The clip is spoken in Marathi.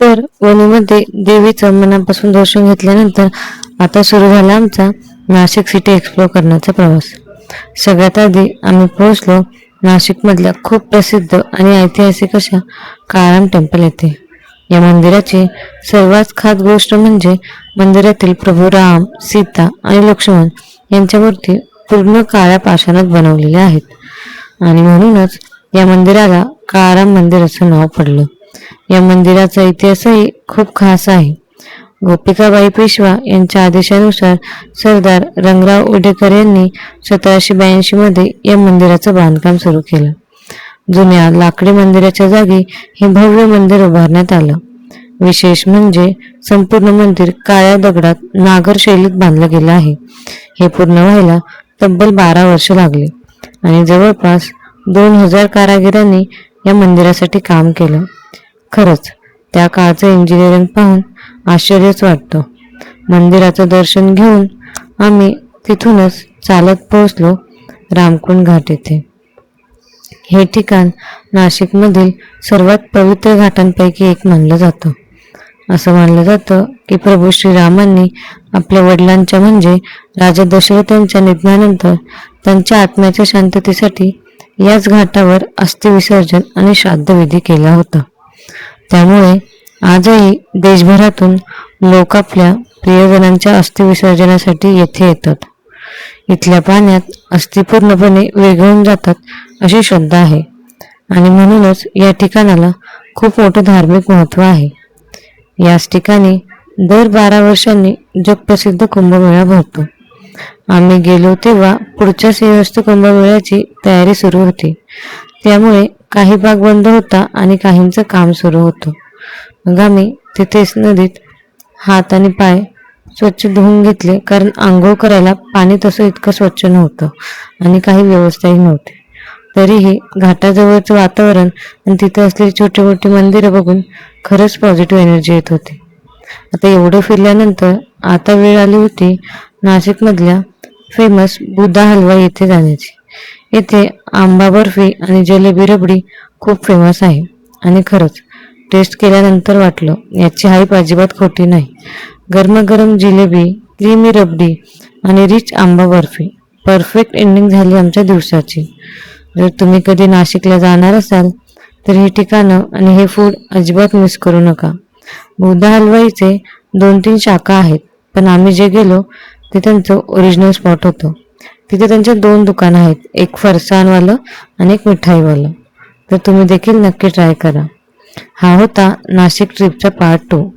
तर वणीमध्ये देवीचं मनापासून दर्शन घेतल्यानंतर आता सुरू झाला आमचा नाशिक सिटी एक्सप्लोर करण्याचा प्रवास. सगळ्यात आधी आम्ही पोहोचलो नाशिकमधल्या खूप प्रसिद्ध आणि ऐतिहासिक अशा काळाराम टेम्पल येथे. या मंदिराची सर्वात खास गोष्ट म्हणजे मंदिरातील प्रभू राम, सीता आणि लक्ष्मण यांच्या मूर्ती पूर्ण काळ्या पाषाणात बनवलेल्या आहेत आणि म्हणूनच या मंदिराला काळाराम मंदिर असं नाव पडलं. या मंदिराचा इतिहासही खूप खास आहे. गोपिकाबाई पेशवा यांच्या आदेशानुसार सरदार रंगराव उडेकर यांनी 1782 मध्ये या मंदिराचं बांधकाम सुरू केलं. जुन्या लाकडी मंदिराच्या जागी हे भव्य मंदिर उभारण्यात आलं. विशेष म्हणजे संपूर्ण मंदिर काळ्या दगडात नागर शैलीत बांधलं गेलं आहे. हे पूर्ण व्हायला तब्बल 12 वर्ष लागले आणि जवळपास 2000 कारागिरांनी या मंदिरासाठी काम केलं. खरंच त्या काळचं इंजिनिअरिंग पाहून आश्चर्यच वाटतं. मंदिराचं दर्शन घेऊन आम्ही तिथूनच चालत पोहोचलो रामकुंड घाट येथे. हे ठिकाण नाशिकमधील सर्वात पवित्र घाटांपैकी एक मानलं जातं. असं मानलं जातं की प्रभू श्रीरामांनी आपल्या वडिलांच्या म्हणजे राजा दशरथ यांच्या निधनानंतर त्यांच्या आत्म्याच्या शांततेसाठी याच घाटावर अस्थि विसर्जन आणि श्राद्धविधी केला होता. त्यामुळे आजही देशभरातून लोक आपल्या प्रियजनांच्या अस्थि विसर्जनासाठी येथे येतात. इथल्या पाण्यात अस्थि पूर्णपणे विरघळून जातात अशी श्रद्धा आहे आणि म्हणूनच या ठिकाणाला खूप मोठं धार्मिक महत्त्व आहे. याच ठिकाणी दर 12 वर्षांनी जगप्रसिद्ध कुंभमेळा भरतो. आम्ही गेलो तेव्हा पुढच्या सिंहस्थ कुंभमेळ्याची तयारी सुरू होती. त्यामुळे काही भाग बंद होता आणि काहींचं काम सुरू होतं. मग आम्ही तिथेच नदीत हात आणि पाय स्वच्छ धुवून घेतले, कारण आंघोळ करायला पाणी तसं इतकं स्वच्छ नव्हतं आणि काही व्यवस्थाही नव्हती. तरीही घाटाजवळचं वातावरण आणि तिथे असलेली छोटी मोठी मंदिरं बघून खरंच पॉझिटिव्ह एनर्जी येत होती. आता एवढं फिरल्यानंतर आता वेळ आली होती नाशिकमधल्या फेमस बुधा हलवा येथे जाण्याची. येथे आंबा बर्फी आणि जलेबी रबडी खूप फेमस आहे आणि खरंच टेस्ट केल्यानंतर वाटलं याची हाईप अजिबात खोटी नाही. गरमागरम जिलेबी, क्रीमी रबडी आणि रिच आंबा बर्फी, परफेक्ट एंडिंग झाली आमच्या दिवसाची. जर तुम्ही कधी नाशिकला जाणार असाल तर ही ठिकाणं आणि हे फूड अजिबात मिस करू नका. बुधा हलवाईचे 2-3 शाखा आहेत, पण आम्ही जे गेलो ते त्यांचं ओरिजिनल स्पॉट होतं. तिथे त्यांच्या 2 दुकानं आहेत, एक फरसाणवालं आणि एक मिठाईवालं. तर तुम्ही देखील नक्की ट्राय करा. हा होता नाशिक ट्रिपचा पार्ट 2.